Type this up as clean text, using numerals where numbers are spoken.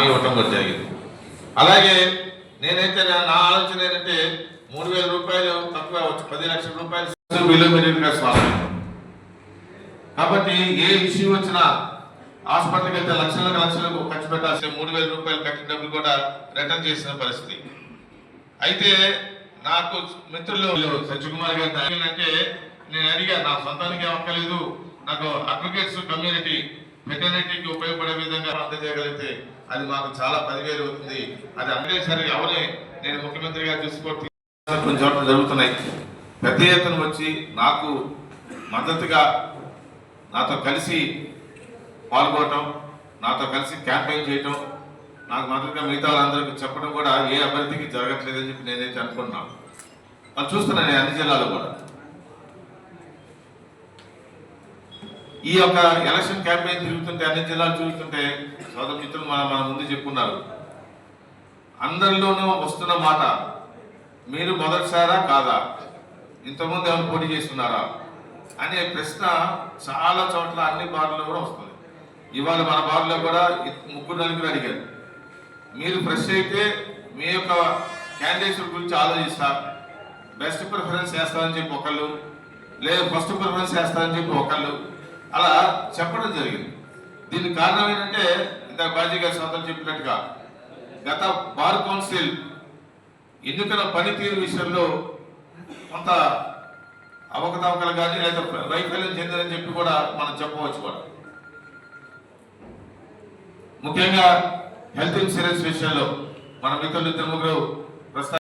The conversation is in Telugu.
ఇవ్వటం కూడా జరిగింది. అలాగే నేనైతే నా ఆలోచన ఏంటంటే 3,000 రూపాయలు తక్కువ 10 లక్షల రూపాయలు బిలో మిడిల్ క్లాస్ వాళ్ళు. కాబట్టి ఏ ఇష్యూ వచ్చినా హాస్పిటల్కి వెళ్తే లక్షలకు ఖర్చు పెట్టాల్సిన 3,000 రూపాయలు కట్టిన డబ్బులు కూడా రిటర్న్ చేసిన పరిస్థితి. అయితే నాకు మిత్రులు సత్యకుమార్ గారు అంటే నేను అడిగా, నా సొంతానికి అవ్వలేదు, నాకు అడ్వకేట్స్ కమ్యూనిటీ వెటర్నిటీకి ఉపయోగపడే విధంగా అందజేయగలిగితే అది మాకు చాలా 10,000 అవుతుంది. అది అంటే సరే ఎవరి నేను ముఖ్యమంత్రిగా చూసుకోవడం కొన్ని చోట్ల జరుగుతున్నాయి. పెద్ద ఎత్తున వచ్చి నాకు మద్దతుగా నాతో కలిసి పాల్గొనటం, నాతో కలిసి క్యాంపెయిన్ చేయటం, నాకు మద్దతుగా మిగతా వాళ్ళందరికీ చెప్పడం కూడా ఏ అభ్యర్థికి జరగట్లేదని చెప్పి నేనైతే అనుకుంటున్నాను. మనం చూస్తున్నాను నేను అన్ని జిల్లాలో కూడా ఈ యొక్క ఎలక్షన్ క్యాంపెయిన్ తిరుగుతుంటే, అన్ని జిల్లాలు చూస్తుంటే సోదర మిత్రులు మన ముందు చెప్పుకున్నారు, అందరిలోనూ వస్తున్న మాట మీరు మొదటిసారా కాదా, ఇంతకుముందు ఏమైనా పోటీ చేస్తున్నారా అనే ప్రశ్న చాలా చోట్ల అన్ని బార్లలో కూడా వస్తుంది. ఇవాళ మన బార్లో కూడా 3-4 అడిగారు, మీరు ఫ్రెష్ అయితే మీ యొక్క క్యాండిడేట్స్ గురించి ఆలోచిస్తా, బెస్ట్ ప్రిఫరెన్స్ చేస్తారని చెప్పి ఒకళ్ళు, లేదా ఫస్ట్ ప్రిఫరెన్స్ చేస్తారని చెప్పి ఒకళ్ళు అలా చెప్పడం జరిగింది. దీనికి కారణం ఏంటంటే ఇందాక బాజీ గారి సోదరు చెప్పినట్టుగా గత బార్ కౌన్సిల్ ఎన్నికల పనితీరు విషయంలో కొంత అవకతవకలు కానీ లేదా వైఫల్యం చెందని చెప్పి కూడా మనం చెప్పవచ్చు కూడా. ముఖ్యంగా హెల్త్ ఇన్సూరెన్స్ విషయంలో మన మిత్రులు 2-3